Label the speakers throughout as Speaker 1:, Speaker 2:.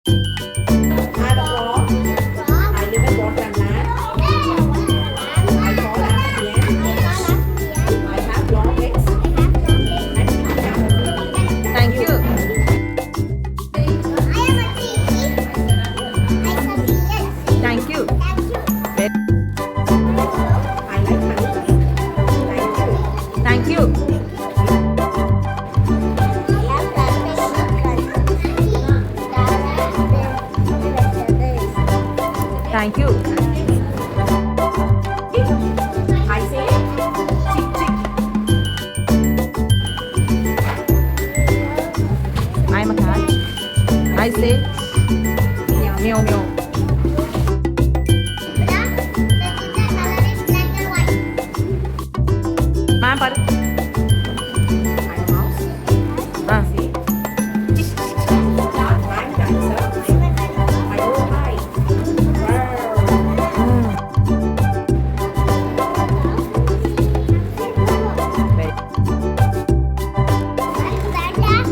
Speaker 1: I have a frog. I live in waterland. I call amphibian. I have long legs and hippocampi.
Speaker 2: Thank you. Thank you.
Speaker 1: I like honey. Thank you.
Speaker 2: Thank you. Thank you.
Speaker 1: I say chick chick.
Speaker 2: I'm a cat. I say meow meow meow. Ma'am, par.
Speaker 1: I'm a mouse.
Speaker 2: Ah.
Speaker 1: Say chick chick. I'm dancer. I go high.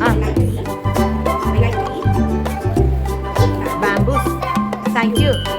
Speaker 2: Ah.
Speaker 1: I like to eat.
Speaker 2: Bamboos. Thank you.